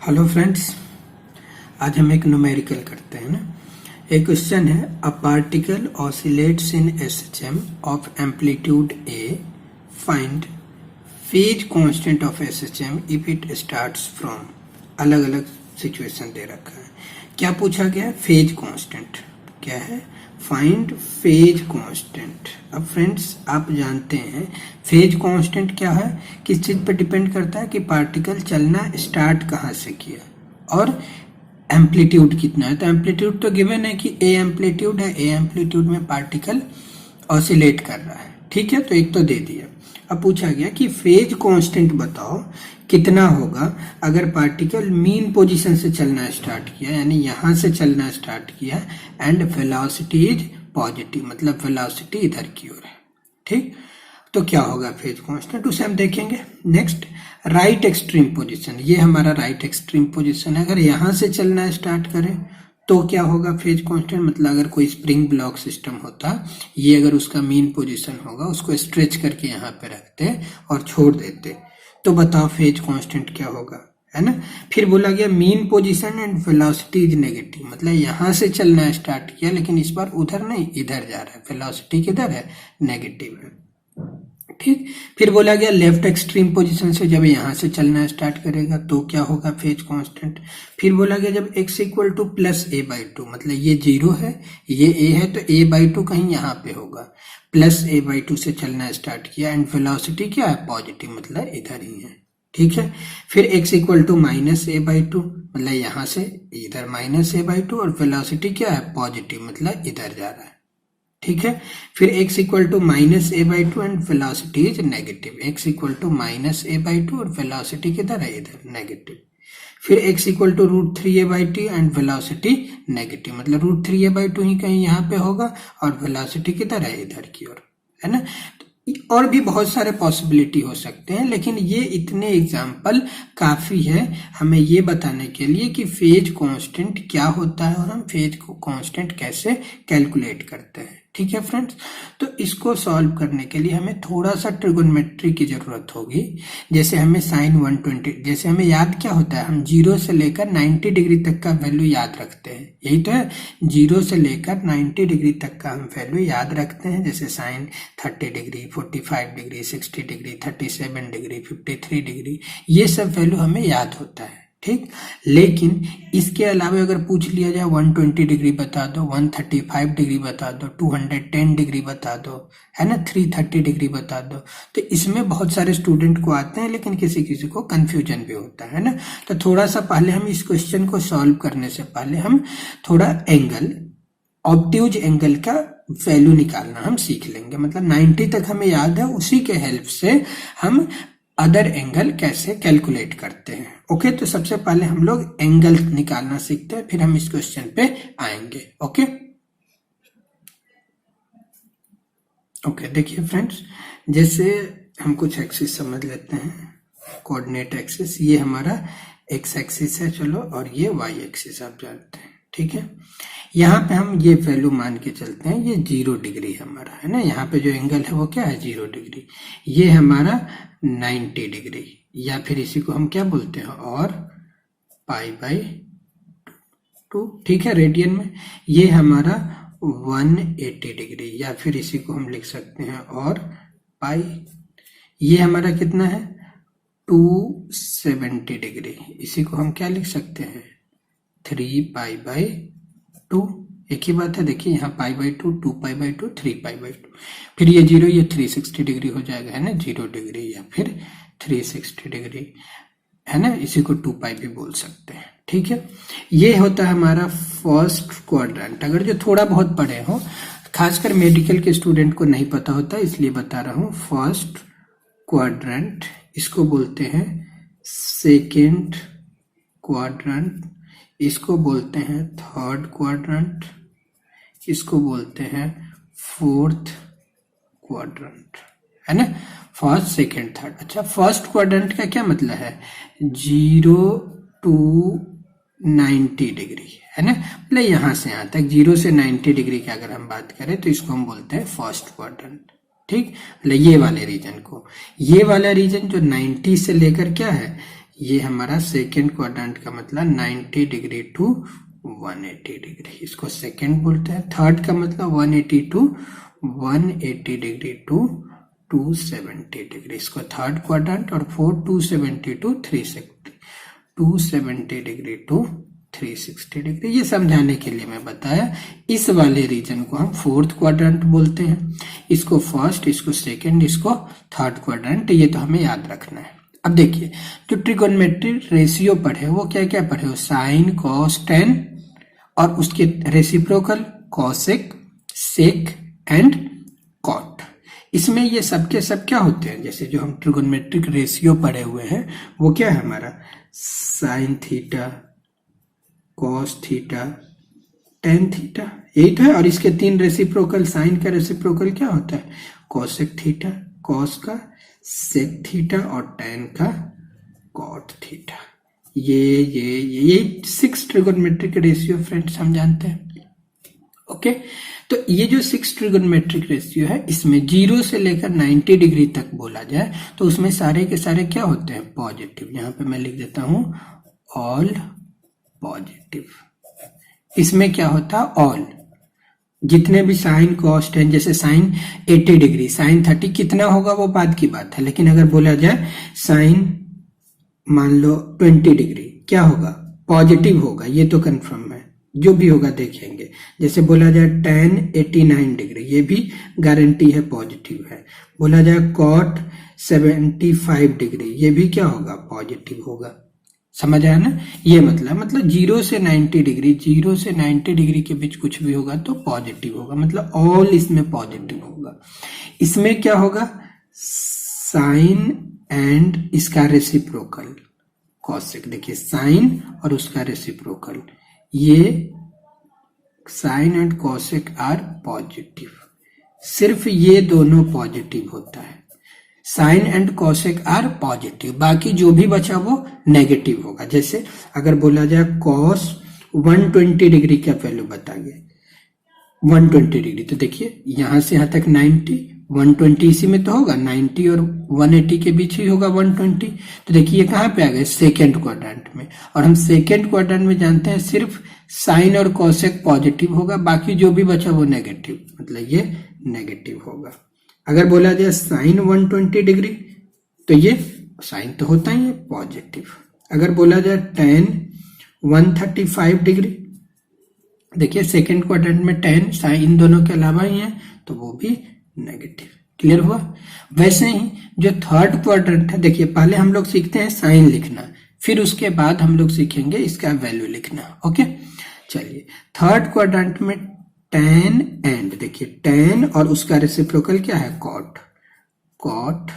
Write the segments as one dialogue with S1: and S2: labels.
S1: Hello friends, आज हम एक न्यूमेरिकल करते हैं ना। एक क्वेश्चन है, a particle oscillates in SHM of amplitude A, find phase constant of SHM if it starts from. अलग अलग सिचुएशन दे रखा है। क्या पूछा गया? Phase constant. क्या है? Find phase constant. अब फ्रेंड्स, आप जानते हैं फेज कांस्टेंट क्या है, किस चीज पर डिपेंड करता है कि पार्टिकल चलना स्टार्ट कहाँ से किया और एम्पलीट्यूड कितना है। तो एम्पलीट्यूड तो गिवन है कि ए एम्पलीट्यूड है, ए एम्पलीट्यूड में पार्टिकल ऑसिलेट कर रहा है। ठीक है, तो एक तो दे दिया। अब पूछा गया कि फेज कांस्टेंट बताओ कितना होगा अगर पार्टिकल मीन पोजीशन से चलना स्टार्ट किया, यानी यहां से चलना स्टार्ट किया एंड वेलोसिटी इज पॉजिटिव, मतलब वेलोसिटी इधर की ओर है। ठीक, तो क्या होगा फेज कांस्टेंट, उसे हम देखेंगे। Next, right extreme position. ये हमारा राइट एक्सट्रीम पोजीशन है। अगर यहां से चलना स्टार्ट करें तो क्या होगा फेज कांस्टेंट, मतलब अगर कोई स्प्रिंग ब्लॉक सिस्टम होता, ये अगर उसका मीन पोजीशन होगा, उसको स्ट्रेच करके यहाँ पे रखते और छोड़ देते, तो बताओ फेज कांस्टेंट क्या होगा, है ना। फिर बोला गया mean position and velocity is negative, मतलब यहां से चलना स्टार्ट किया लेकिन इस बार उधर नहीं इधर जा रहा है, वेलोसिटी किधर है, नेगेटिव है। ठीक, फिर बोला गया लेफ्ट एक्सट्रीम पोजीशन से जब यहां से चलना स्टार्ट करेगा तो क्या होगा फेज कांस्टेंट। फिर बोला गया जब x equal to plus A by two, मतलब ये जीरो है ये a है तो a बाई टू कहीं यहाँ पे होगा, प्लस ए बाई टू से चलना स्टार्ट किया एंड वेलोसिटी क्या है, पॉजिटिव, मतलब इधर ही है। ठीक है, फिर x equal to minus a by two, मतलब यहां से इधर माइनस ए बाई टू और वेलोसिटी क्या है, पॉजिटिव, मतलब इधर जा रहा है। ठीक है, फिर x equal to minus a by two and velocity is negative, x equal to minus a by two और वेलोसिटी किधर है, इधर, नेगेटिव। फिर x equal to root three a by two and velocity negative, मतलब root three a by two ही कहीं यहाँ पे होगा और वेलोसिटी किधर है, इधर की ओर, है ना। और भी बहुत सारे पॉसिबिलिटी हो सकते हैं, लेकिन ये इतने एग्जाम्पल काफी है हमें ये बताने के लिए कि फेज कांस्टेंट क्या होता है और हम फेज कांस्टेंट कैसे कैलकुलेट करते हैं। ठीक है फ्रेंड्स, तो इसको सॉल्व करने के लिए हमें थोड़ा सा ट्रिगोनोमेट्री की जरूरत होगी। जैसे हमें साइन 120, जैसे हमें याद क्या होता है, हम 0 से लेकर 90 डिग्री तक का वैल्यू याद रखते हैं, यही तो है, 0 से लेकर 90 डिग्री तक का हम वैल्यू याद रखते हैं। जैसे sine 30 degree, 45 degree, 60 degree, 37 degree, 53 degree, ये सब वैल्यू हमें याद होता है। ठीक, लेकिन इसके अलावा अगर पूछ लिया जाए 120 डिग्री बता दो, 135 डिग्री बता दो, 210 डिग्री बता दो, है ना, 330 डिग्री बता दो, तो इसमें बहुत सारे स्टूडेंट को आते हैं लेकिन किसी किसी को कंफ्यूजन भी होता है ना। तो थोड़ा सा पहले हम इस क्वेश्चन को सॉल्व करने से पहले हम थोड़ा एंगल, ऑब्ट्यूज एंगल का वैल्यू निकालना हम सीख लेंगे। मतलब 90 तक हमें याद है, उसी के हेल्प से हम अदर एंगल कैसे कैलकुलेट करते हैं। ओके, तो सबसे पहले हम लोग एंगल निकालना सीखते हैं, फिर हम इस क्वेश्चन पे आएंगे। ओके ओके, देखिए फ्रेंड्स, जैसे हम कुछ एक्सिस समझ लेते हैं, कोऑर्डिनेट एक्सिस, ये हमारा एक्स एक्सिस है, चलो, और ये वाई एक्सिस आप जानते हैं। ठीक है, यहाँ पे हम ये वैल्यू मान के चलते हैं, ये 0 डिग्री हमारा है ना, यहाँ पे जो एंगल है वो क्या है, 0 डिग्री। ये हमारा 90 डिग्री, या फिर इसी को हम क्या बोलते हैं, और पाई बाई 2। ठीक है, रेडियन में ये हमारा 180 डिग्री, या फिर इसी को हम लिख सकते हैं और पाई। ये हमारा कितना है, 270 डिग्री, इसी को हम क्या लिख सकते हैं, 3 पाई बाई 2। एक ही बात है, देखिए यहाँ pi by 2, 2 pi by 2, 3 pi by 2। फिर ये 0, ये 360 डिग्री हो जाएगा, है ना, 0 डिग्री या फिर 360 डिग्री, है ना, इसी को 2 पाई भी बोल सकते हैं। ठीक है, ये होता है हमारा फर्स्ट क्वाड्रेंट। अगर जो थोड़ा बहुत पढ़े हो, खासकर मेडिकल के स्टूडेंट को नहीं पता होता, इसलिए बता रहा हूँ। फर्स्ट क्वाड्रेंट, इसको बोलते हैं सेकेंड क्वाड्रेंट, इसको बोलते हैं थर्ड क्वाड्रेंट, इसको बोलते हैं फोर्थ क्वाड्रेंट, है ना, फर्स्ट सेकेंड थर्ड। अच्छा, फर्स्ट क्वाड्रेंट का क्या मतलब है, 0 to 90 डिग्री, है ना, मतलब यहां से यहां तक 0 से 90 डिग्री की अगर हम बात करें तो इसको हम बोलते हैं फर्स्ट क्वाड्रेंट। ठीक, मतलब ये वाले रीजन को, ये वाला रीजन जो 90 से लेकर क्या है, ये हमारा सेकेंड क्वाड्रेंट का मतलब 90 डिग्री टू 180 डिग्री, इसको सेकेंड बोलते हैं। थर्ड का मतलब 180 टू 180 डिग्री टू 270 डिग्री, इसको थर्ड क्वाड्रेंट। और fourth 270 to 360, 270 degree to 360 degree. ये समझाने के लिए मैं बताया। इस वाले रीजन को हम फोर्थ क्वाड्रेंट बोलते हैं, इसको फर्स्ट, इसको सेकंड, इसको थर्ड क्वाड्रेंट। ये तो हमें याद रखना है। अब देखिए, जो ट्रिगोनोमेट्रिक रेशियो पढ़े वो क्या क्या पढ़े हो, साइन, कॉस, टेन और उसके reciprocal cosec, sec and cot. इसमें ये सब के सब क्या होते हैं, जैसे जो हम ट्रिगोनोमेट्रिक रेशियो पढ़े हुए हैं वो क्या है हमारा, sine theta, cos theta, tan theta, यही तो है। और इसके तीन रेसिप्रोकल, साइन का रेसिप्रोकल क्या होता है, कॉसेक थीटा, कॉस का सेक थीटा और टेन का कॉट थीटा। ये 6 ट्रिगोनोमेट्रिक रेशियो फ्रेंड्स हम जानते हैं। ओके, तो ये जो 6 ट्रिगोनोमेट्रिक रेशियो है, इसमें 0 से लेकर 90 डिग्री तक बोला जाए तो उसमें सारे के सारे क्या होते हैं, पॉजिटिव। यहां पे मैं लिख देता हूं ऑल पॉजिटिव। इसमें क्या होता है, ऑल, जितने भी साइन, कॉस, टेन, जैसे साइन 80 डिग्री, साइन 30 कितना होगा वो बाद की बात है, लेकिन अगर बोला जाए साइन मान लो 20 डिग्री, क्या होगा, पॉजिटिव होगा, ये तो कंफर्म है। जो भी होगा देखेंगे। जैसे बोला जाए टेन 89 डिग्री, ये भी गारंटी है, पॉजिटिव है। बोला जाए कॉट 75 डिग्री, ये भी क्या होगा, पॉजिटिव होगा। समझ आया ना, ये मतलब 0 से 90 डिग्री, 0 से 90 डिग्री के बीच कुछ भी होगा तो पॉजिटिव होगा, मतलब ऑल इसमें पॉजिटिव होगा। इसमें क्या होगा, साइन एंड इसका रेसिप्रोकल कॉसेक। देखिए साइन और उसका रेसिप्रोकल, ये sine and cosec are positive, सिर्फ ये दोनों पॉजिटिव होता है। Sine and cosec are positive, बाकी जो भी बचा वो नेगेटिव होगा। जैसे अगर बोला जाए कॉस 120 डिग्री का वैल्यू बताइए, 120 डिग्री, तो देखिए यहां से यहां तक 90, 120 इसी में तो होगा, 90 और 180 के बीच ही होगा 120। तो देखिए ये कहां पे आ गए, सेकेंड क्वाड्रेंट में। और हम सेकेंड क्वाड्रेंट में जानते हैं सिर्फ साइन और कॉसेक पॉजिटिव होगा, बाकी जो भी बचा वो नेगेटिव, मतलब ये नेगेटिव होगा। अगर बोला जाए साइन 120 डिग्री तो ये साइन तो होता ही है पॉजिटिव। अगर बोला जाए टेन 135 डिग्री, देखिए सेकेंड क्वाड्रेंट में टेन साइन इन दोनों के अलावा ही है तो वो भी नेगेटिव। क्लियर हुआ। वैसे ही जो थर्ड क्वाड्रेंट है, देखिए पहले हम लोग सीखते हैं साइन लिखना, फिर उसके बाद हम लोग सीखेंगे इसका वैल्यू लिखना। ओके, चलिए थर्ड क्वाड्रेंट में टेन एंड, देखिए टेन और उसका रेसिप्रोकल क्या है, कॉट, कॉट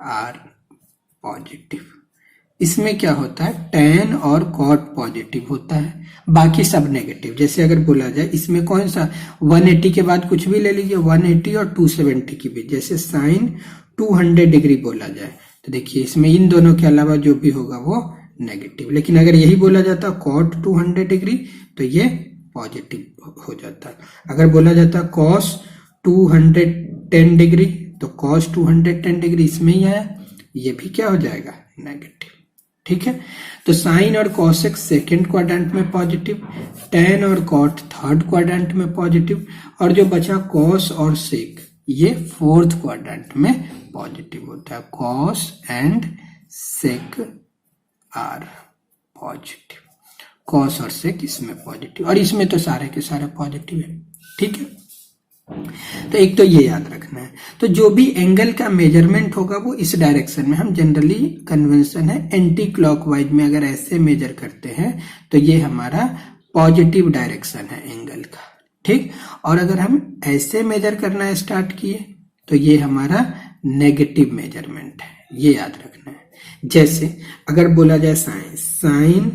S1: आर पॉजिटिव। इसमें क्या होता है, टेन और कॉट पॉजिटिव होता है, बाकी सब नेगेटिव। जैसे अगर बोला जाए इसमें कौन सा, 180 के बाद कुछ भी ले लीजिए, 180 और 270 के बीच, जैसे साइन 200 डिग्री बोला जाए तो देखिए इसमें इन दोनों के अलावा जो भी होगा वो नेगेटिव। लेकिन अगर यही बोला जाता कॉट 200 डिग्री तो ये पॉजिटिव हो जाता है। अगर बोला जाता कॉस 210 डिग्री तो कॉस 210 डिग्री इसमें ही आया, ये भी क्या हो जाएगा, नेगेटिव। ठीक है, तो साइन और कॉसेक सेकेंड क्वाड्रेंट में पॉजिटिव, टेन और कॉट थर्ड क्वाड्रेंट में पॉजिटिव, और जो बचा कॉस और सेक ये फोर्थ क्वाड्रेंट में पॉजिटिव होता है। Cos and sec are positive, cos और सेक इसमें पॉजिटिव, और इसमें तो सारे के सारे पॉजिटिव है। ठीक है, तो एक तो ये याद रखना है। तो जो भी एंगल का मेजरमेंट होगा वो इस डायरेक्शन में, हम जनरली कन्वेंशन है एंटी क्लॉकवाइज में अगर ऐसे मेजर करते हैं तो ये हमारा पॉजिटिव डायरेक्शन है एंगल का। ठीक, और अगर हम ऐसे मेजर करना स्टार्ट किए तो ये हमारा नेगेटिव मेजरमेंट है, ये याद रखना है। जैसे अगर बोला जाए साइन, साइन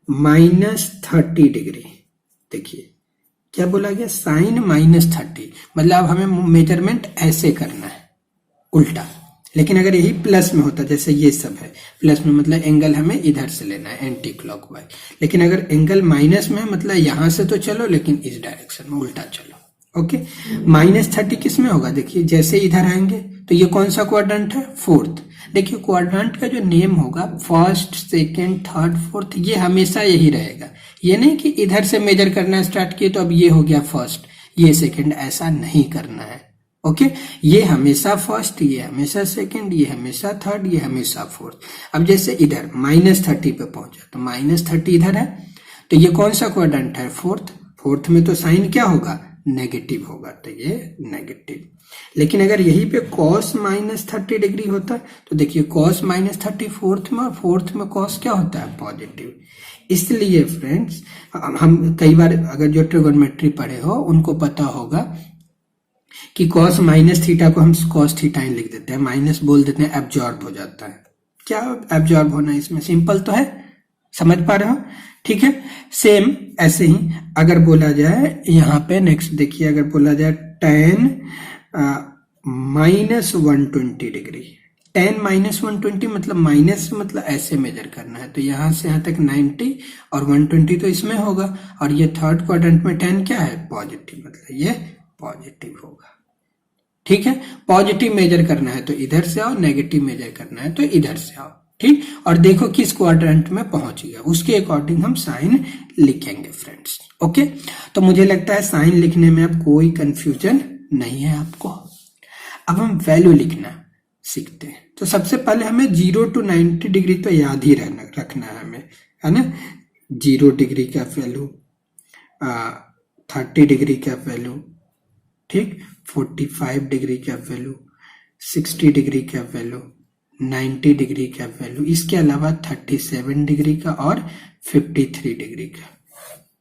S1: -30 डिग्री, देखिए क्या बोला गया, साइन -30, मतलब अब हमें मेजरमेंट ऐसे करना है उल्टा। लेकिन अगर यही प्लस में होता, जैसे ये सब है प्लस में, मतलब एंगल हमें इधर से लेना है एंटी क्लॉकवाइज। लेकिन अगर एंगल माइनस में, मतलब यहां से तो चलो लेकिन इस डायरेक्शन में उल्टा चलो। ओके, -30 किस में होगा, देखिए जैसे इधर आएंगे तो ये कौन सा क्वाड्रेंट है, फोर्थ, देखिए क्वाड्रेंट का जो नेम होगा फर्स्ट, सेकंड, थर्ड, फोर्थ, ये हमेशा यही रहेगा। ये नहीं कि इधर से मेजर करना स्टार्ट किए तो अब ये हो गया फर्स्ट, ये सेकंड, ऐसा नहीं करना है। ओके, ये हमेशा फर्स्ट, ये हमेशा सेकंड, ये हमेशा थर्ड, ये हमेशा फोर्थ। अब जैसे इधर -30 पे पहुंचा तो -30 इधर है, तो ये कौन सा क्वाड्रेंट है? फोर्थ। फोर्थ में तो साइन क्या होगा? नेगेटिव होगा, तो ये नेगेटिव। लेकिन अगर यहीं पे cos -30 डिग्री होता तो देखिए cos -30 फोर्थ में, और फोर्थ में cos क्या होता है? पॉजिटिव। इसलिए फ्रेंड्स हम कई बार अगर जो ट्रिगोनोमेट्री पढ़े हो उनको पता होगा कि cos -थीटा को हम cos थीटा लिख देते हैं, माइनस बोल देते हैं, एब्जॉर्ब हो जाता है। क्या एब्जॉर्ब होना है इसमें? सिंपल तो है, समझ पा रहे हो? ठीक है, सेम ऐसे ही अगर बोला जाए यहाँ पे नेक्स्ट देखिए, अगर बोला जाए tan -120 डिग्री, tan -120 मतलब माइनस मतलब ऐसे मेजर करना है, तो यहां से यहां तक 90 और 120 तो इसमें होगा, और ये थर्ड क्वाड्रेंट में tan क्या है? पॉजिटिव, मतलब ये पॉजिटिव होगा। ठीक है, पॉजिटिव मेजर करना है तो इधर से आओ, नेगेटिव मेजर करना है तो इधर से आओ। ठीक, और देखो किस क्वाड्रेंट में पहुंच गया, उसके अकॉर्डिंग हम साइन लिखेंगे फ्रेंड्स। ओके, तो मुझे लगता है साइन लिखने में अब कोई कंफ्यूजन नहीं है आपको। अब हम वैल्यू लिखना सीखते हैं। तो सबसे पहले हमें 0 to 90 डिग्री तो याद ही रखना है हमें, है ना। 0 डिग्री का वैल्यू, 30 डिग्री का वैल्यू, ठीक, 45 डिग्री का वैल्यू, 60 डिग्री का वैल्यू, 90 डिग्री का वैल्यू, इसके अलावा 37 डिग्री का और 53 डिग्री का।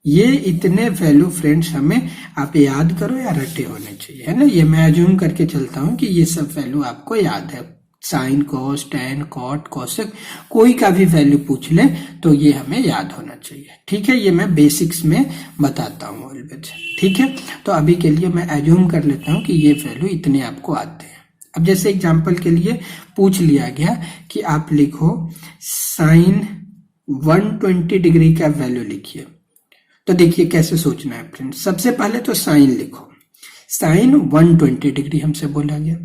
S1: ये इतने वैल्यू फ्रेंड्स हमें आप याद करो या रटे होने चाहिए, है ना। ये मैं अज्यूम करके चलता हूं कि ये सब वैल्यू आपको याद है। Sine, cos, tan, cot, cosec, कोई का भी वैल्यू पूछ ले तो ये हमें याद होना चाहिए। ठीक है, ये मैं बेसिक्स में बताता हूँ ऑलवेज। ठीक है, तो अभी के लिए मैं अज्यूम कर लेता हूँ कि ये वैल्यू इतने आपको आते हैं। अब जैसे एग्जाम्पल के लिए पूछ लिया गया कि आप लिखो साइन 120 डिग्री का वैल्यू लिखिए, तो देखिए कैसे सोचना है फ्रेंड्स। सबसे पहले तो साइन लिखो, साइन 120 डिग्री हमसे बोला गया,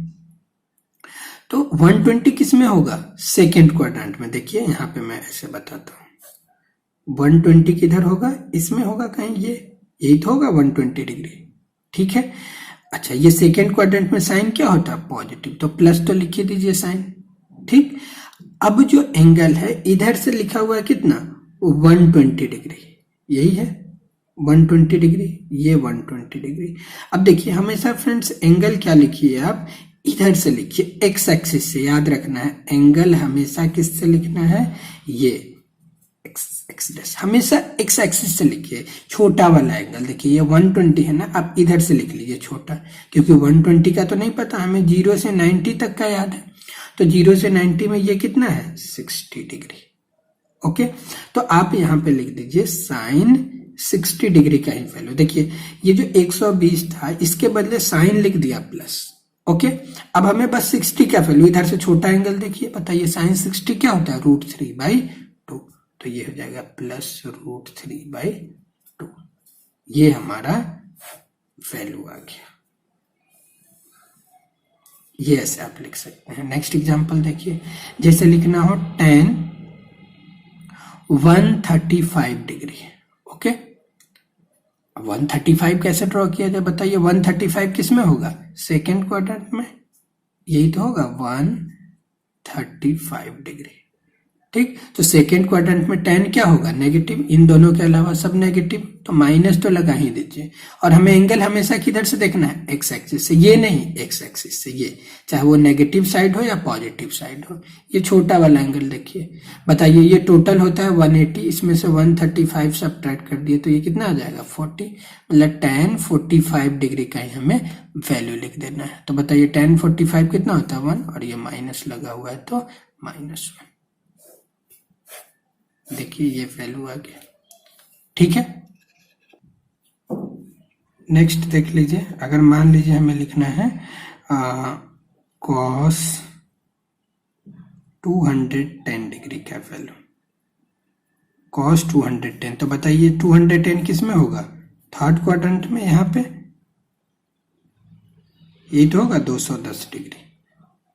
S1: तो 120 किस में होगा? सेकेंड क्वाड्रेंट में। देखिए यहाँ पे मैं ऐसे बताता हूं, 120 किधर होगा? इसमें होगा कहीं, ये यही तो होगा 120 डिग्री। ठीक है, अच्छा ये सेकेंड क्वाड्रेंट में साइन क्या होता है? पॉजिटिव, तो प्लस तो लिखिए दीजिए साइन। ठीक, अब जो एंगल है इधर से लिखा हुआ है कितना? 120 डिग्री, यही है 120 डिग्री, ये 120 डिग्री। अब देखिए हमेशा फ्रेंड्स एंगल क्या लिखिए आप? इधर से लिखिए, एक्स एक्सिस से। याद रखना है एंगल हमेशा किससे लिखना है? ये एक्स हमेशा एक्स एक्सिस से लिखिए, छोटा वाला एंगल। देखिए ये 120 है ना, आप इधर से लिख लीजिए छोटा, क्योंकि 120 का तो नहीं पता हमें, 0 से 90 तक का याद है, तो 0 से 90 में ये कितना है? 60 डिग्री। ओके, तो आप यहाँ पे लिख दीजिए साइन 60 डिग्री का ही वैल्यू। देखिए ये जो 120 था इसके बदले साइन लिख दिया प्लस। ओके, अब हमें बस 60 का वैल्यू, इधर से छोटा एंगल देखिए, बताइए साइन 60 क्या होता है? √3/2, तो ये हो जाएगा प्लस √3/2। ये हमारा वैल्यू आ गया। ये ऐसे आप लिख सकते हैं। नेक्स्ट एग्जांपल देखिए, जैसे लिखना हो tan 135 डिग्री। ओके, 135 कैसे ड्रॉ किया जाए बताइए? 135 किस में होगा? सेकेंड क्वाड्रेंट में, यही तो होगा 135 डिग्री। ठीक, तो सेकेंड क्वाड्रेंट में tan क्या होगा? नेगेटिव, इन दोनों के अलावा सब नेगेटिव, तो माइनस तो लगा ही दीजिए। और हमें एंगल हमेशा किधर से देखना है? एक्स एक्सिस से, ये नहीं एक्स एक्सिस से, ये चाहे वो नेगेटिव साइड हो या पॉजिटिव साइड हो। ये छोटा वाला एंगल देखिए, बताइए ये टोटल होता है 180, इसमें से 135 सब्ट्रैक्ट कर दिए तो ये कितना आ जाएगा? 40, मतलब tan 45 डिग्री का ही हमें वैल्यू लिख देना है। तो बताइए tan 45 कितना होता है? 1, और ये माइनस लगा हुआ है तो -1। देखिए ये वैल्यू आ गया। ठीक है, नेक्स्ट देख लीजिए, अगर मान लीजिए हमें लिखना है cos 210 डिग्री का वैल्यू, cos 210, तो बताइए 210 किस में होगा? थर्ड क्वाड्रेंट में, यहाँ पे ये तो होगा 210 डिग्री,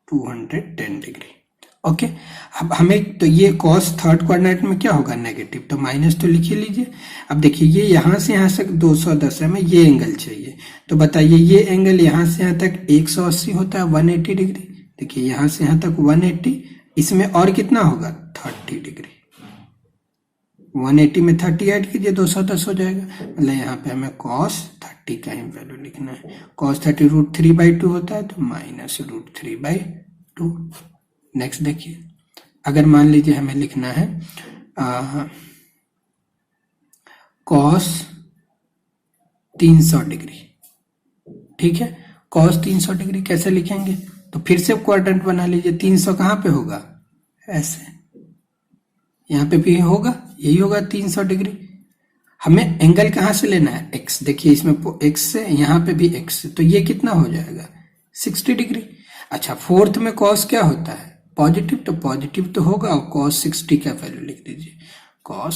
S1: 210 डिग्री। ओके, अब हमें तो ये cos थर्ड क्वाड्रेंट में क्या होगा, नेगेटिव, तो माइनस तो लिख ही लीजिए। अब देखिए ये यहाँ से यहाँ तक 210 है, हमें ये एंगल चाहिए, तो बताइए ये एंगल यहाँ से यहाँ तक 180 होता है, 180 डिग्री। देखिए यहाँ से यहाँ तक 180, इसमें और कितना होगा 30 डिग्री, 180 में 30 ऐड कीजिए 210 हो जाएगा। मतलब यहाँ पे हमें cos 30 का ही वैल्यू लिखना है। cos 30 √3/2 होता है, तो माइनस √3/2। नेक्स्ट देखिए, अगर मान लीजिए हमें लिखना है cos 300 डिग्री, ठीक है। cos 300 डिग्री कैसे लिखेंगे, तो फिर से क्वाड्रेंट बना लीजिए। 300 कहाँ पे होगा, ऐसे, यहाँ पे भी होगा, यही होगा 300 डिग्री। हमें एंगल कहाँ से लेना है, x, देखिए इसमें x से, यहाँ पे भी x से, तो ये कितना हो जाएगा 60 डिग्री। अच्छा, फोर्थ में cos क्या होता है, पॉजिटिव, तो पॉजिटिव तो होगा, और cos 60 का वैल्यू लिख दीजिए, cos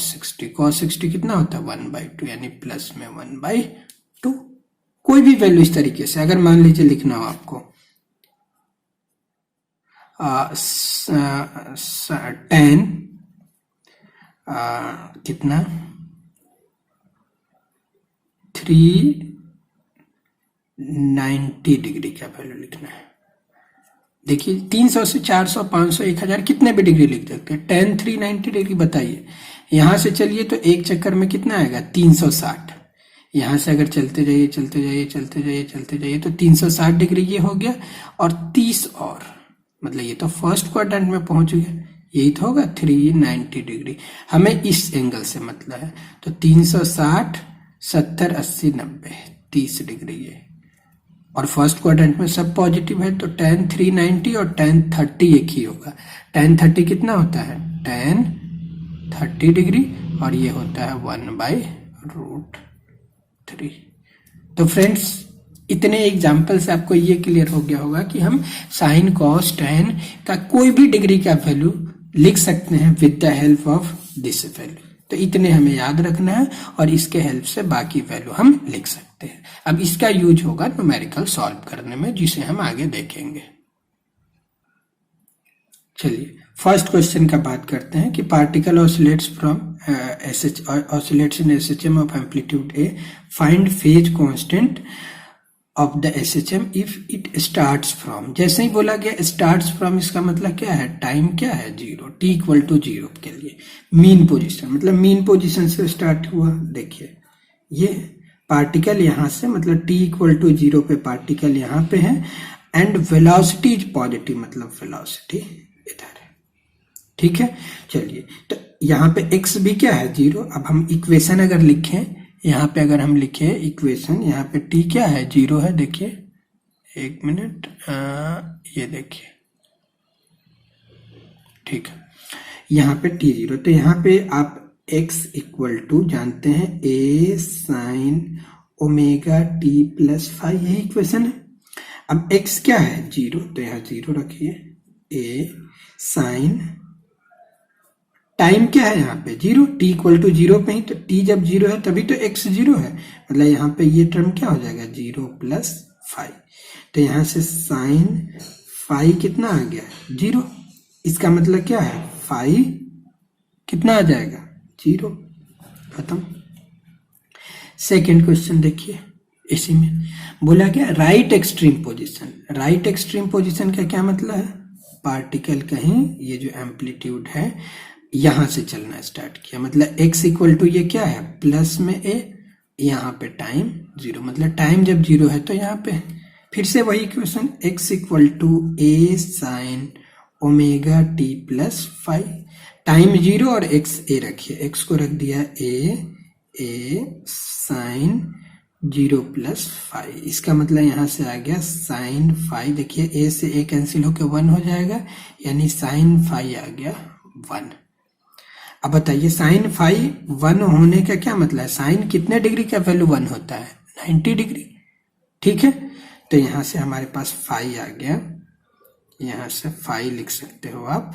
S1: 60 कितना होता है 1/2, यानी प्लस में 1/2। कोई भी वैल्यू इस तरीके से, अगर मान लीजिए लिखना हो आपको tan कितना 390 डिग्री का वैल्यू लिखना है। देखिए 300 से 400, 500, 1000 कितने भी डिग्री लिख सकते हैं। tan 390 डिग्री बताइए, यहां से चलिए तो एक चक्कर में कितना आएगा 360, यहां से अगर चलते जाइए चलते जाइए चलते जाइए चलते जाइए तो 360 डिग्री ये हो गया, और 30 और, मतलब ये तो फर्स्ट क्वाड्रेंट में पहुंच गया, यही तो होगा 390 डिग्री। हमें इस एंगल से मतलब है, तो 360, 70, 80, 90, 30 डिग्री ये, और फर्स्ट क्वाड्रेंट में सब पॉजिटिव है, तो tan 390 और tan 30 एक ही होगा। tan 30 कितना होता है, tan 30 डिग्री, और ये होता है 1/√3। तो फ्रेंड्स, इतने एग्जाम्पल से आपको ये क्लियर हो गया होगा कि हम साइन कॉस tan का कोई भी डिग्री का वैल्यू लिख सकते हैं with the help of this value. तो इतने हमें याद रखना है, और इसके हेल्प से बाकी वैल्यू हम लिख सकते हैं। अब इसका यूज होगा न्यूमेरिकल सॉल्व करने में, जिसे हम आगे देखेंगे। चलिए फर्स्ट क्वेश्चन का बात करते हैं कि particle oscillates from oscillates in SHM of amplitude A, find phase constant of the SHM if it starts from. जैसे ही बोला गया स्टार्ट्स फ्रॉम, इसका मतलब क्या है, टाइम क्या है 0, t = 0 के लिए मीन पोजीशन, मतलब मीन पोजीशन से स्टार्ट हुआ। देखिए ये पार्टिकल यहां से, मतलब t = 0 पे पार्टिकल यहां पे है, एंड वेलोसिटी इज पॉजिटिव, मतलब वेलोसिटी इधर है, ठीक है। चलिए, तो यहाँ पे x भी क्या है 0। अब हम इक्वेशन अगर लिखें, यहाँ पे अगर हम लिखे इक्वेशन, यहाँ पे t क्या है 0 है। देखिए एक मिनट, ये देखिए, ठीक है, यहाँ पे t 0, तो यहाँ पे आप x = जानते हैं a sin ω t + phi, यही इक्वेशन है। अब x क्या है 0, तो यहाँ 0 रखिए, a sin, टाइम क्या है यहाँ पे 0, t = 0 पे ही, तो t जब 0 है तभी तो x 0 है, मतलब यहाँ पे ये टर्म क्या हो जाएगा 0 + phi, तो यहाँ से sin phi कितना आ गया 0। इसका मतलब क्या है, phi कितना आ जाएगा 0, खत्म। सेकेंड क्वेश्चन देखिए, इसी में बोला गया right extreme position. Right extreme position का क्या मतलब है, पार्टिकल कहीं ये जो एम्पलीट्यूड है यहां से चलना स्टार्ट किया, मतलब x = ये क्या है प्लस में a, यहाँ पे टाइम 0, मतलब टाइम जब 0 है तो यहाँ पे फिर से वही question, x = a sin ω t + phi, time 0 और x a रखिए, x को रख दिया a sin 0 + phi, इसका मतलब यहाँ से आ गया sin phi। देखिए a से a कैंसिल होकर 1 हो जाएगा, यानी sin phi आ गया 1। अब बताइए साइन phi 1 होने का क्या मतलब है, साइन कितने डिग्री का वैल्यू 1 होता है 90 डिग्री, ठीक है। तो यहां से हमारे पास phi आ गया, यहां से phi लिख सकते हो आप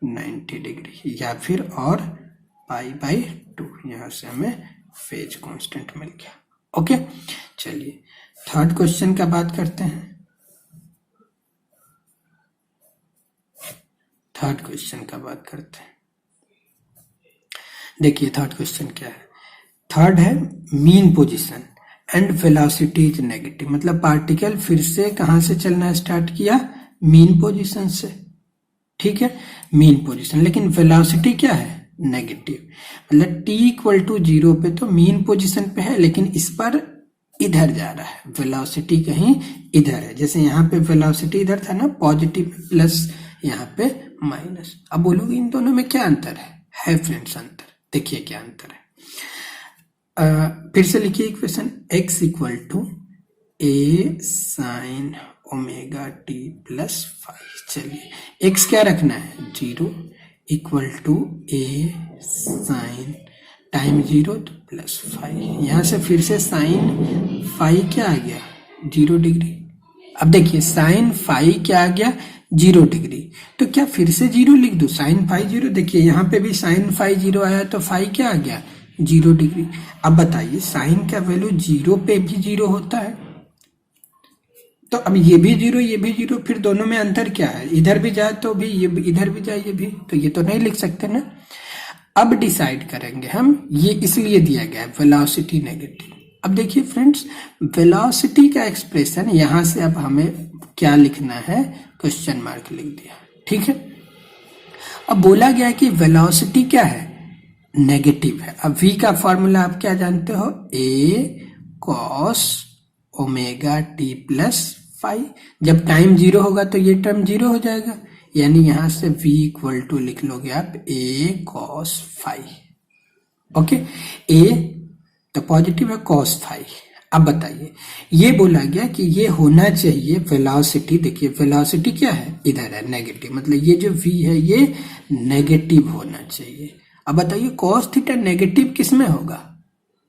S1: 90 डिग्री, या फिर और π/2, यहां से हमें फेज कांस्टेंट मिल गया। ओके, चलिए थर्ड क्वेश्चन का बात करते हैं। थर्ड क्वेश्चन का बात करते हैं। देखिए थर्ड क्वेश्चन क्या है। थर्ड है mean position and velocity is negative, मतलब पार्टिकल फिर से कहां से चलना स्टार्ट किया, मीन पोजीशन से, ठीक है, मीन पोजीशन, लेकिन वेलोसिटी क्या है, नेगेटिव, मतलब t इक्वल टू 0 पे तो मीन पोजीशन पे है, लेकिन इस पर इधर जा रहा है, वेलोसिटी कहीं इधर है। जैसे यहाँ पे वेलोसिटी इधर था ना, पॉजिटिव प्लस, यहाँ पे माइनस। अब बोलोगे इन दोनों में क्या अंतर है फ्रेंड्स अंतर, देखिए क्या अंतर है। फिर से लिखिए equation, x equal to a sine omega t plus 5। चलिए x क्या रखना है, 0 equal to a sine time 0 तो प्लस 5। यहाँ से फिर से साइन फाई क्या आ गया, 0 डिग्री। अब देखिए साइन फाई क्या आ गया, 0 डिग्री। तो क्या फिर से 0 लिख दूं, साइन फाई 0, देखिए यहाँ पे भी साइन फाई 0 आया तो फाई क्या आ गया, 0 डिग्री। अब बताइए साइन का वैल्यू 0 पे भी 0 होता है, तो अब ये भी 0 ये भी 0, फिर दोनों में अंतर क्या है, इधर भी जाए तो भी ये, इधर भी जाए ये भी, तो ये तो नहीं लिख सकते ना। अब डिसाइड करेंगे हम, ये इसलिए दिया गया है वेलोसिटी नेगेटिव। अब देखिए फ्रेंड्स, वेलोसिटी का एक्सप्रेशन यहां से अब हमें क्या लिखना है, क्वेश्चन मार्क लिख दिया, ठीक है। अब बोला गया कि वेलोसिटी क्या है, नेगेटिव है। अब v का फॉर्मूला आप क्या जानते हो, a cos omega t plus 5। जब टाइम 0 होगा तो ये टर्म 0 हो जाएगा, यानी यहां से v इक्वल टू लिख लोगे आप a cos 5। ओके, a तो पॉजिटिव है, cos 5। अब बताइए, ये बोला गया कि ये होना चाहिए वेलोसिटी, देखिए वेलोसिटी क्या है, इधर है नेगेटिव, मतलब ये जो v है ये नेगेटिव होना चाहिए। अब बताइए cos थीटा नेगेटिव किस में होगा,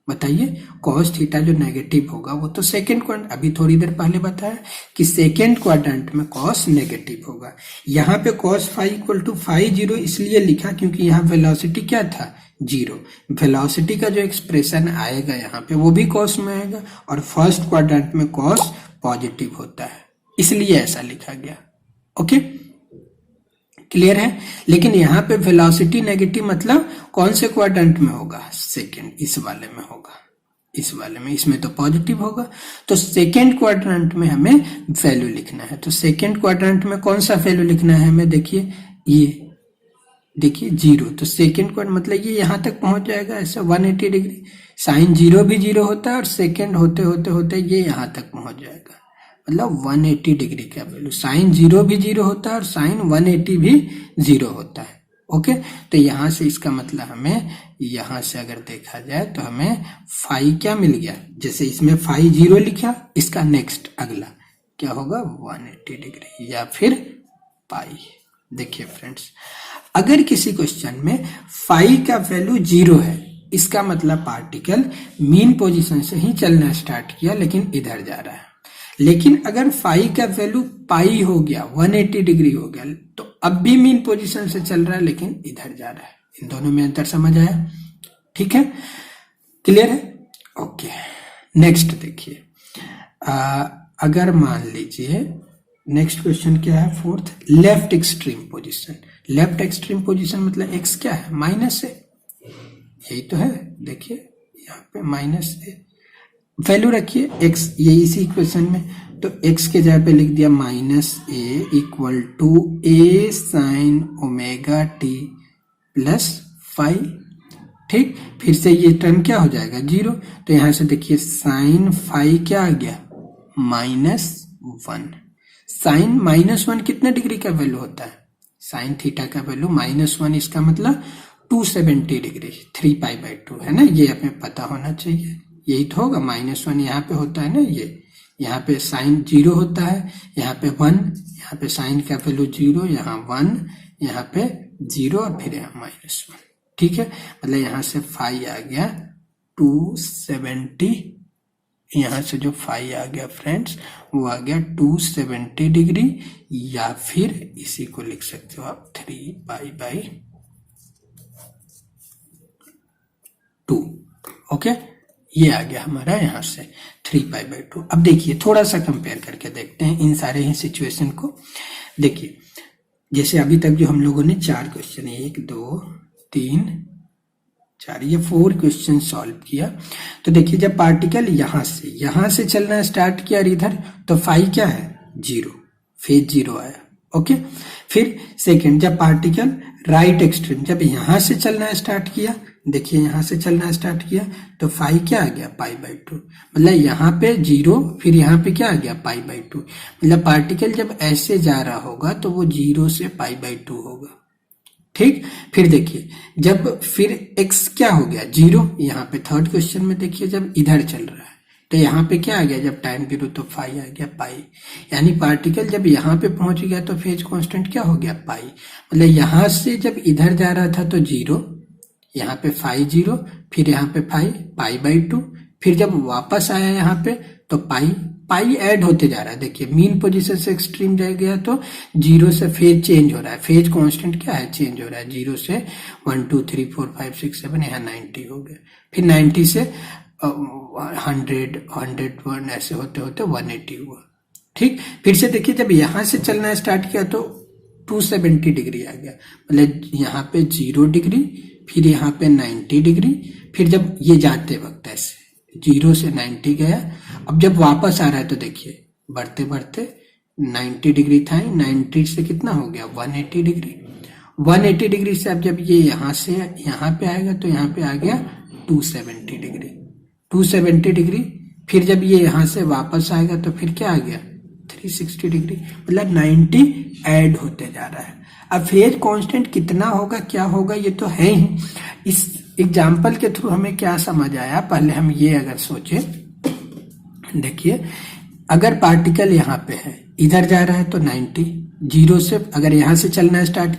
S1: बताइए cos थीटा जो नेगेटिव होगा वो तो सेकेंड क्वाड्रेंट, अभी थोड़ी देर पहले बताया कि सेकेंड क्वाड्रेंट में cos नेगेटिव होगा। यहाँ पे cos फाइव इक्वल टू 5 0 इसलिए लिखा क्योंकि यहाँ वेलोसिटी क्या था, 0। वेलोसिटी का जो एक्सप्रेशन आएगा यहाँ पे वो भी cos में आएगा, और फर्स्ट क्वाड्रेंट में cos पॉजिटिव होता है, इसलिए ऐसा लिखा गया। ओके, क्लियर है। लेकिन यहाँ पे वेलोसिटी नेगेटिव मतलब कौन से क्वाड्रेंट में होगा, सेकेंड, इस वाले में होगा, इस वाले में, इसमें तो पॉजिटिव होगा। तो सेकेंड क्वाड्रेंट में हमें वैल्यू लिखना है, तो सेकेंड क्वाड्रेंट में कौन सा वैल्यू लिखना है हमें, देखिए ये देखिए 0, तो सेकेंड क्वाड्रेंट मतलब ये यहाँ तक पहुंच जाएगा ऐसे 180 डिग्री। साइन 0 भी 0 होता है और सेकेंड होते होते होते ये यहाँ तक पहुंच जाएगा, मतलब 180 डिग्री का वैल्यू। साइन 0 भी 0 होता है और साइन 180 भी 0 होता है। ओके, तो यहां से इसका मतलब हमें यहां से अगर देखा जाए तो हमें फाई क्या मिल गया, जैसे इसमें फाई 0 लिखा, इसका नेक्स्ट अगला क्या होगा 180 डिग्री या फिर पाई। देखिए फ्रेंड्स, अगर किसी क्वेश्चन में फाई का वैल्यू 0 है, इसका मतलब पार्टिकल मीन पोजीशन से ही चलना स्टार्ट किया लेकिन इधर जा रहा है। लेकिन अगर फाई का वैल्यू पाई हो गया, 180 डिग्री हो गया, तो अब भी मीन पोजीशन से चल रहा है लेकिन इधर जा रहा है। इन दोनों में अंतर समझ आया, ठीक है, क्लियर है। ओके, नेक्स्ट देखिए, अगर मान लीजिए नेक्स्ट क्वेश्चन क्या है, fourth, left extreme position. Left extreme position मतलब एक्स क्या है, माइनस है, यही तो है, देखिए यहाँ पे माइनस है, वैल्यू रखिए x, ये इसी इक्वेशन में, तो x के जगह पे लिख दिया minus a equal to a sine omega t plus 5, ठीक। फिर से ये टर्म क्या हो जाएगा 0, तो यहां से देखिए साइन 5 क्या आ गया, -1। साइन -1 कितने डिग्री का वैल्यू होता है, साइन थीटा का वैल्यू -1, इसका मतलब 270 डिग्री, 3π/2 है ना, ये हमें पता होना चाहिए, यही तो होगा। -1 यहाँ पे होता है ना, ये यहाँ पे साइन 0 होता है, यहाँ पे 1, यहाँ पे साइन का वैल्यू 0, यहाँ 1, यहाँ पे 0 और फिर यहाँ -1, ठीक है। मतलब यहाँ से फाई आ गया 270, यहाँ से जो फाई आ गया फ्रेंड्स वो आ गया 270 डिग्री, या फिर इसी को लिख सकते हो आप 3π/2। ओके, ये आ गया हमारा यहाँ से 3π/2। अब देखिए थोड़ा सा कंपेयर करके देखते हैं इन सारे ही सिचुएशन को। देखिए जैसे अभी तक जो हम लोगों ने 4 क्वेश्चन, 1 2 3 4, ये 4 क्वेश्चन सॉल्व किया। तो देखिए जब पार्टिकल यहां से चलना स्टार्ट किया इधर, तो फाई क्या है 0, फेज 0 आया। ओके, फिर सेकंड, जब पार्टिकल राइट एक्सट्रीम जब यहां से चलना स्टार्ट किया, देखिए यहां से चलना स्टार्ट किया तो फाई क्या आ गया π/2, मतलब यहाँ पे 0, फिर यहाँ पे क्या आ गया π/2, मतलब पार्टिकल जब ऐसे जा रहा होगा तो वो 0 से π/2 होगा। ठीक, फिर देखिए जब फिर x क्या हो गया 0, यहाँ पे थर्ड क्वेश्चन में देखिए जब इधर चल रहा है तो यहाँ पे क्या आ गया, जब टाइम 0 तो फाई आ गया पाई, यानी पार्टिकल जब यहाँ पे पहुंच गया तो फेज कांस्टेंट क्या हो गया पाई, मतलब यहाँ से जब इधर जा रहा था तो 0, यहाँ पे फाई 0, फिर यहाँ पे फाई π/2, फिर जब वापस आया यहाँ पे तो पाई ऐड होते जा रहा है। देखिए मीन पोजीशन से एक्सट्रीम जा गया तो 0 से फेज चेंज हो रहा है, फेज कांस्टेंट क्या है चेंज हो रहा है, 0 से 1 2 3 4 5 6 7, यहाँ 90 हो गया, फिर 90 से 100 101 ऐसे होते होते 180 हुआ। ठीक, फिर से देखिए जब यहाँ से चलना स्टार्ट किया तो 270 डिग्री आ गया, मतलब यहाँ पे 0 डिग्री, फिर यहाँ पे 90 डिग्री, फिर जब ये जाते वक्त ऐसे 0 से 90 गया, अब जब वापस आ रहा है तो देखिए बढ़ते बढ़ते 90 डिग्री था, 90 से कितना हो गया 180 डिग्री, 180 डिग्री से अब जब ये यहाँ से यहाँ पे आएगा तो यहाँ पे आ गया 270 डिग्री, 270 डिग्री, फिर जब ये यहाँ से वापस आएगा तो फिर क्या आ गया 360 डिग्री, मतलब 90 ऐड होते जा रहा है। अब फेज कांस्टेंट कितना होगा क्या होगा ये तो है ही, इस एग्जाम्पल के थ्रू हमें क्या समझ आया, पहले हम ये अगर सोचे, देखिए अगर पार्टिकल यहाँ पे है इधर जा रहा है तो 90, 0 से अगर यहाँ से चलना स्टार्ट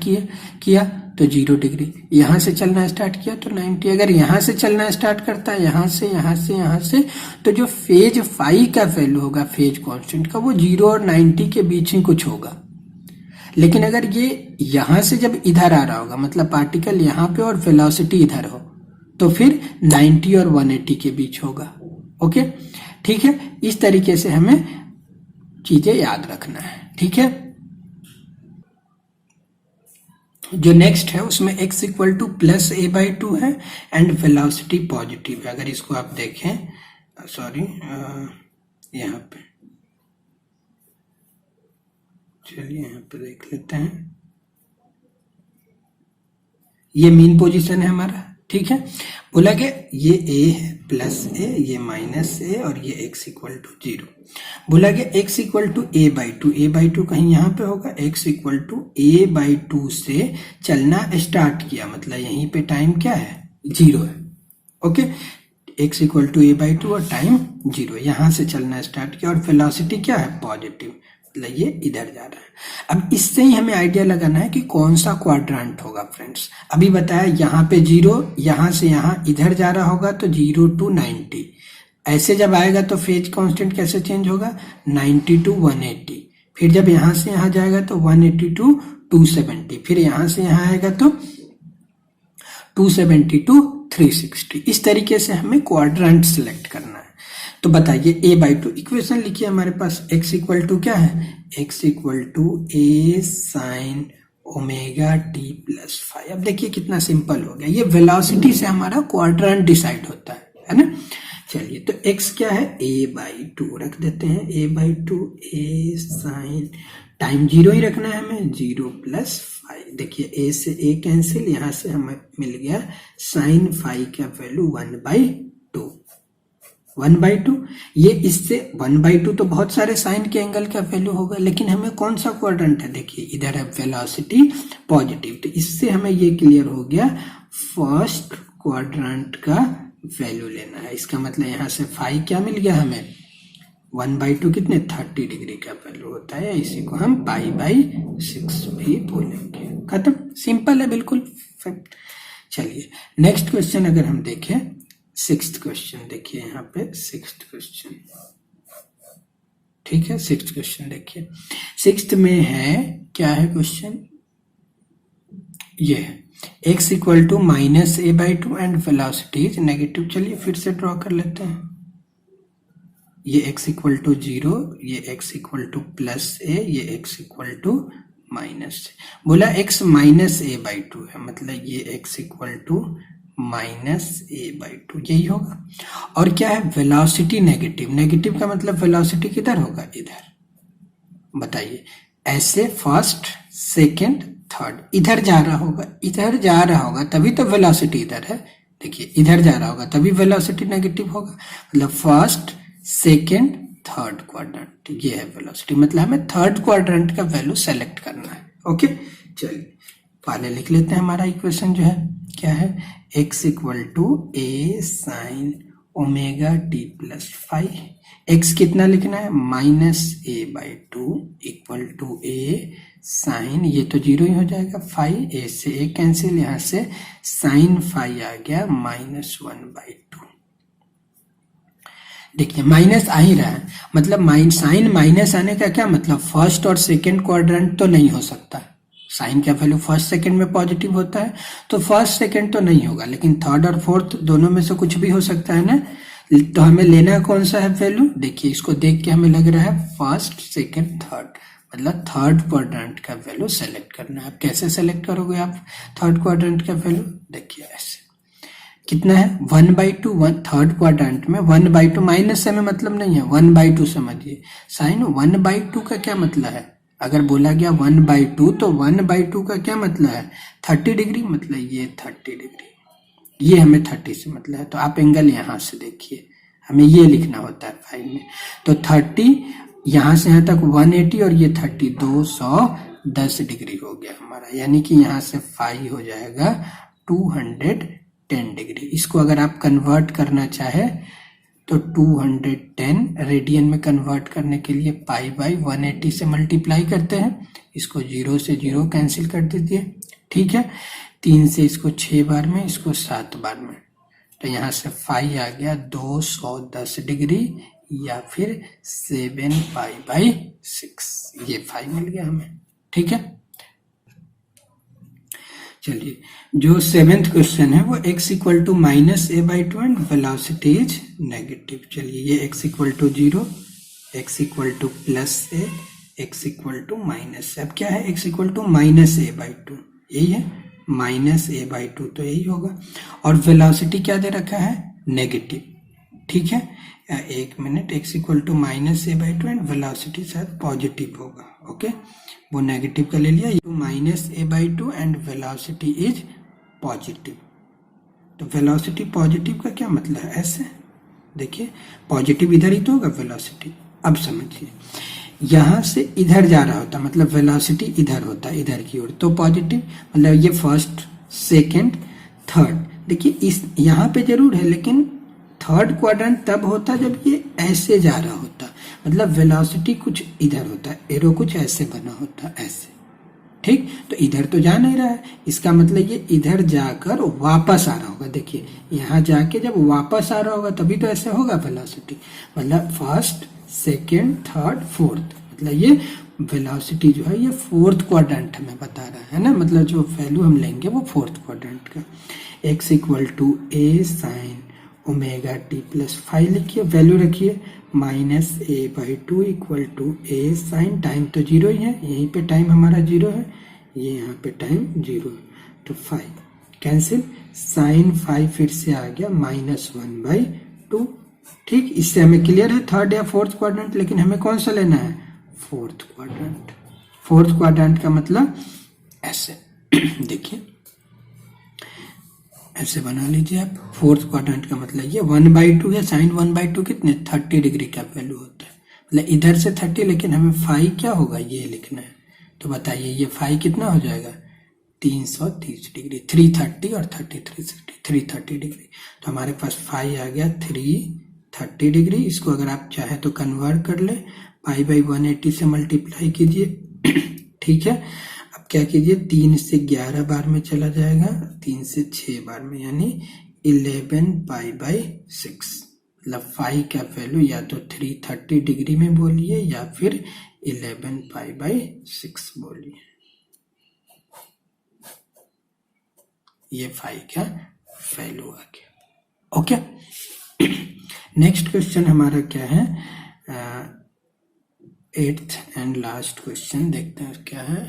S1: किया तो 0 डिग्री, यहाँ से चलना स्टार्ट किया तो 90, अगर यहाँ से चलना स्टार्ट करता है यहाँ से तो जो फेज फाई का वैल्यू होगा फेज कांस्टेंट का वो 0 और 90 के बीच ही कुछ होगा। लेकिन अगर ये यहाँ से जब इधर आ रहा होगा, मतलब पार्टिकल यहाँ पे और वेलोसिटी इधर हो, तो फिर 90 और 180 के बीच होगा। ओके, ठीक है, इस तरीके से हमें चीजें याद रखना है। ठीक है, जो नेक्स्ट है उसमें x equal to plus a/2 है एंड वेलोसिटी पॉजिटिव है। अगर इसको आप देखें, सॉरी यहाँ पे, चलिए यहाँ पे देख लेते हैं, ये मीन पोजीशन है हमारा। ठीक है, बोला कि ये a है प्लस a, ये माइनस a और ये x इक्वल टू 0। बोला कि x इक्वल टू a/2 कहीं यहाँ पे होगा, x इक्वल टू a/2 से चलना स्टार्ट किया, मतलब यहीं पे टाइम क्या है 0 है। Okay, x equal to a/2 और टाइम 0, यहाँ से चलना स्टार्ट किया और वेलोसिटी क्या है पॉजिटिव, मतलब ये इधर जा रहा है। अब इससे ही हमें आइडिया लगाना है कि कौन सा क्वाड्रेंट होगा। फ्रेंड्स अभी बताया यहाँ पे 0, यहाँ से यहाँ इधर जा रहा होगा तो 0 to 90, ऐसे जब आएगा तो फेज कांस्टेंट कैसे चेंज होगा 90 to 180, फिर जब यहाँ से यहाँ जाएगा तो 180 to 270, फिर यहाँ से यहाँ आएगा तो 270 to 360। इस तरीके से हमें क्वाड्रेंट सिलेक्ट करना है। तो बताइए a/2 इक्वेशन लिखिए हमारे पास, x इक्वल टू क्या है, x equal to a sine omega t plus five. अब देखिए कितना सिंपल हो गया, ये वेलोसिटी से हमारा क्वाड्रेंट डिसाइड होता है ना। चलिए तो x क्या है a/2 रख देते हैं, a/2 a साइन, टाइम 0 ही रखना है हमें, 0 प्लस फाइव। देखिए a से a कैंसिल, यहाँ से हमें मिल गया साइन फाइव का वैल्यू 1/2। ये इससे 1/2 तो बहुत सारे साइन के एंगल का वैल्यू होगा, लेकिन हमें कौन सा क्वाड्रेंट है, देखिए इधर है वेलोसिटी पॉजिटिव, तो इससे हमें ये क्लियर हो गया फर्स्ट क्वाड्रेंट का वैल्यू लेना है। इसका मतलब यहाँ से फाइव क्या मिल गया हमें 1/2 कितने 30 डिग्री का वैल्यू होता है, इसी को हम π/6 भी बोलेंगे। खत्म, सिंपल है बिल्कुल। चलिए नेक्स्ट क्वेश्चन अगर हम देखें, 6th क्वेश्चन देखिए यहाँ पे 6th क्वेश्चन। ठीक है, 6th क्वेश्चन देखिए, 6th में है क्या है क्वेश्चन, ये है x equal to minus a/2 and velocity is negative. चलिए फिर से ड्रॉ कर लेते हैं, ये x इक्वल टू 0, ये x equal to plus a, ये x इक्वल टू माइनस से। बोला x minus a by two है, मतलब ये x equal to minus a by two, यही होगा। और क्या है, वेलोसिटी नेगेटिव। नेगेटिव का मतलब वेलोसिटी किधर होगा, इधर। बताइए, ऐसे फर्स्ट सेकंड थर्ड, इधर जा रहा होगा, इधर जा रहा होगा तभी तो वेलोसिटी इधर है। देखिए इधर जा रहा होगा तभी वेलोसिटी नेगेटिव होगा, मतलब फर्स्ट सेकंड थर्ड क्वाड्रेंट, ये है वेलोसिटी। मतलब हमें थर्ड क्वाड्रेंट का वैल्यू सेलेक्ट करना है। ओके, चलिए पहले लिख लेते हैं। हमारा इक्वेशन जो है क्या है, x equal to a sine omega t plus five. x कितना लिखना है, minus a by two equal to a sine, ये तो जीरो ही हो जाएगा, फाइव, ए से ए कैंसिल, यहां से साइन फाइव आ गया माइनस वन बाई टू। देखिए माइनस आ ही रहा है, मतलब साइन माइनस आने का क्या मतलब, फर्स्ट और सेकंड क्वाड्रेंट तो नहीं हो सकता। साइन का वैल्यू फर्स्ट सेकंड में पॉजिटिव होता है, तो फर्स्ट सेकंड तो नहीं होगा, लेकिन थर्ड और फोर्थ दोनों में से कुछ भी हो सकता है ना। तो हमें लेना कौन सा है वैल्यू, देखिए इसको देख के हमें लग रहा है फर्स्ट सेकंड थर्ड, मतलब थर्ड क्वाड्रेंट का वैल्यू सेलेक्ट करना है। आप कैसे सेलेक्ट करोगे आप थर्ड क्वाड्रेंट का वैल्यू, देखिए ऐसे कितना है, one by two, one third quadrant में वन बाई टू, माइनस से हमें मतलब नहीं है, वन बाई टू समझिए। साइन वन बाई टू का क्या मतलब है, अगर बोला गया वन बाई टू तो वन बाई टू का क्या मतलब है, 30 डिग्री, मतलब ये 30 डिग्री, ये हमें 30 से मतलब है। तो आप एंगल यहां से देखिए, हमें ये लिखना होता है फाइव में, तो 30 यहां से यहां तक 180 और ये 30, 210 डिग्री हो गया हमारा, यानी कि यहां से फाइव हो जाएगा 210 डिग्री। इसको अगर आप कन्वर्ट करना चाहे तो 210 रेडियन में कन्वर्ट करने के लिए पाई बाई 180 से मल्टीप्लाई करते हैं, इसको जीरो से जीरो कैंसिल कर दीजिए, ठीक है। 3 से इसको 6 बार में, इसको 7 बार में, तो यहाँ से फाइव आ गया 210 डिग्री या फिर 7 पाई बाई 6, ये फाइव मिल गया हमें, ठीक है। चलिए जो 7th क्वेश्चन है वो x equal to minus a by two and velocity is negative. चलिए ये x equal to zero, x equal to plus a, x equal to minus. अब क्या है, x equal to minus a by two, यही है minus a by to, तो यही होगा। और वेलोसिटी क्या दे रखा है, नेगेटिव, ठीक है। एक minute, x equal to minus a by two and velocity शायद पॉजिटिव होगा, ओके, वो नेगेटिव का ले लिया, minus a by two and velocity is positive. तो वेलोसिटी पॉजिटिव का क्या मतलब है, ऐसे देखिए पॉजिटिव इधर ही तो होगा वेलोसिटी। अब समझिए, यहां से इधर जा रहा होता, मतलब वेलोसिटी इधर होता है, इधर की ओर, तो पॉजिटिव, मतलब ये फर्स्ट सेकंड थर्ड। देखिए इस यहाँ पे जरूर है, लेकिन थर्ड क्वाड्रेंट तब होता जब ये ऐसे जा रहा होता, मतलब वेलोसिटी कुछ इधर होता है, एरो कुछ ऐसे बना होता, ऐसे, ठीक। तो इधर तो जा नहीं रहा है, इसका मतलब ये इधर जाकर वापस आ रहा होगा। देखिए यहाँ जाके जब वापस आ रहा होगा तभी तो ऐसे होगा वेलोसिटी, मतलब फर्स्ट सेकेंड थर्ड फोर्थ, मतलब ये वेलोसिटी जो है ये फोर्थ क्वाड्रेंट हमें बता रहा है ना, मतलब जो वैल्यू हम लेंगे वो फोर्थ क्वाड्रेंट का। x equal to a sine omega t plus five लिखिए, वैल्यू रखिए minus a by two equal to a sine, time तो जीरो ही है, यहीं पे टाइम हमारा जीरो है, ये यहाँ पे टाइम जीरो है, तो 5 कैंसिल, साइन 5 फिर से आ गया माइनस वन बाई टू, ठीक। इससे हमें क्लियर है थर्ड या फोर्थ क्वाड्रेंट, लेकिन हमें कौन सा लेना है, फोर्थ क्वाड्रेंट। फोर्थ क्वाड्रेंट का मतलब ऐसे देखिए, ऐसे बना लीजिए आप, फोर्थ क्वाड्रेंट का मतलब ये 1/2 है, साइन 1/2 कितने 30 डिग्री का वैल्यू होता है, मतलब इधर से 30, लेकिन हमें फाइव क्या होगा ये लिखना है। तो बताइए ये फाइव कितना हो जाएगा, 330 डिग्री, 330 और 330 डिग्री, तो हमारे पास फाइव आ गया 330 डिग्री। इसको अगर आप चाहे तो कन्वर्ट कर ले, पाई बाई 180 से मल्टीप्लाई कीजिए, ठीक है। अब क्या कीजिए, 3 से 11 बार में चला जाएगा, 3 से 6 बार में, यानी 11 पाई बाई 6, मतलब फाइव का वैल्यू या तो 330 डिग्री में बोलिए या फिर 11 पाई बाई 6 बोलिए, ये फाइव का वैल्यू आ गया, ओके। नेक्स्ट क्वेश्चन हमारा क्या है, 8th एंड लास्ट क्वेश्चन देखते हैं क्या है।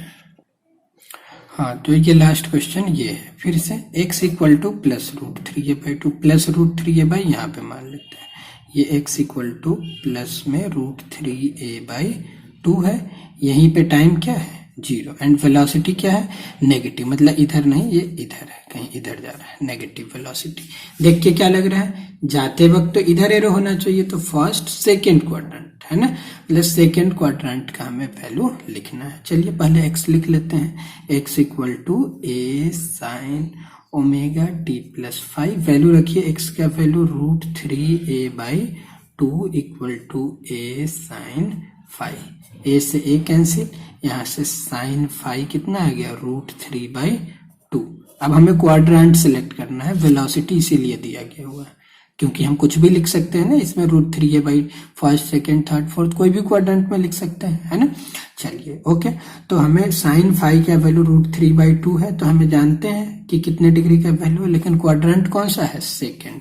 S1: हाँ, तो ये लास्ट क्वेश्चन ये है फिर से x equal to plus root three a by two, plus root three a by यहाँ पे मान लेते हैं, ये x इक्वल टू प्लस में root three a by two है, यहीं पे टाइम क्या है 0 एंड वेलोसिटी क्या है नेगेटिव, मतलब इधर नहीं ये इधर है, कहीं इधर जा रहा है, नेगेटिव वेलोसिटी। देख के क्या लग रहा है, जाते वक्त तो इधर एरो होना चाहिए, तो फर्स्ट सेकेंड क्वाड्रेंट है ना, मतलब सेकेंड क्वाड्रेंट का हमें वैल्यू लिखना है। चलिए पहले x लिख लेते हैं, x equal to a sine omega t plus 5, value रखिए x का value root three a by two equal to a sine 5, a से ए कैंसिल, यहाँ से साइन 5 कितना आ गया रूट थ्री बाई टू। अब हमें क्वाड्रेंट सिलेक्ट करना है, वेलोसिटी इसीलिए दिया गया हुआ है क्योंकि हम कुछ भी लिख सकते हैं ना इसमें, root three a by first second third fourth कोई भी क्वाड्रेंट में लिख सकते हैं, है ना। चलिए ओके, तो हमें साइन 5 का value root three by two है, तो हमें जानते हैं कि कितने डिग्री का वैल्यू है, लेकिन क्वाड्रेंट कौन सा है second,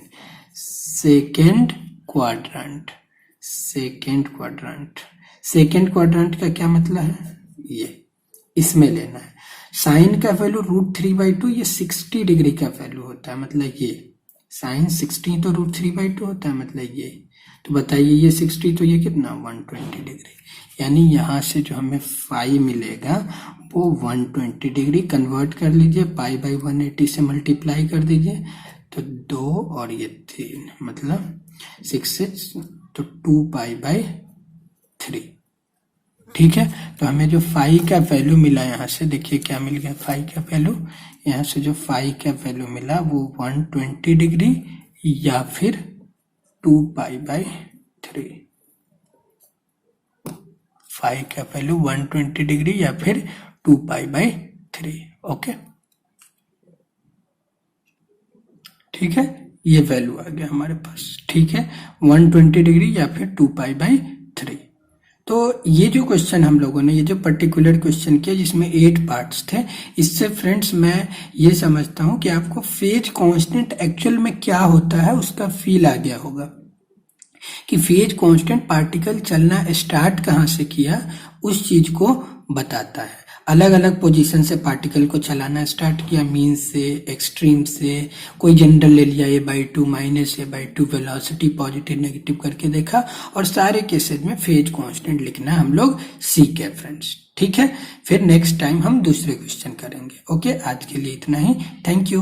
S1: second quadrant, second quadrant. Second quadrant का क्या मतलब है, ये इसमें लेना है। साइन का value root three by two, ये 60 डिग्री का वैल्यू होता है, मतलब ये साइन 60 तो रूट थ्री बाई टू होता है, मतलब ये, तो बताइए ये 60 तो ये कितना 120 डिग्री, यानी यहाँ से जो हमें फाई मिलेगा वो 120 डिग्री। कन्वर्ट कर लीजिए, पाई बाई 180 से मल्टीप्लाई कर दीजिए, तो 2 और ये 3, मतलब 6 तो 2 पाई बाई 3, ठीक है। तो हमें जो फाई का वैल्यू मिला यहाँ से, देखिए क्या मिल गया फाई का वैल्यू, यहाँ से जो फाई का वैल्यू मिला वो 120 डिग्री या फिर 2 पाई बाई 3, फाई का वैल्यू 120 डिग्री या फिर 2 पाई बाई 3, ओके ठीक है, ये वैल्यू आ गया हमारे पास, ठीक है 120 डिग्री या फिर 2 पाई बाई 3। तो ये जो क्वेश्चन हम लोगों ने, ये जो पर्टिकुलर क्वेश्चन किया जिसमें 8 पार्ट्स थे, इससे फ्रेंड्स मैं ये समझता हूँ कि आपको फेज कांस्टेंट एक्चुअल में क्या होता है उसका फील आ गया होगा, कि फेज कांस्टेंट पार्टिकल चलना स्टार्ट कहाँ से किया उस चीज को बताता है। अलग अलग पोजीशन से पार्टिकल को चलाना स्टार्ट किया, मीन से, एक्सट्रीम से, कोई जनरल ले लिया a/2 minus a/2, velocity positive negative करके देखा, और सारे केसेस में फेज कांस्टेंट लिखना हम लोग सीख गए फ्रेंड्स, ठीक है। फिर नेक्स्ट टाइम हम दूसरे क्वेश्चन करेंगे, ओके। आज के लिए इतना ही, थैंक यू।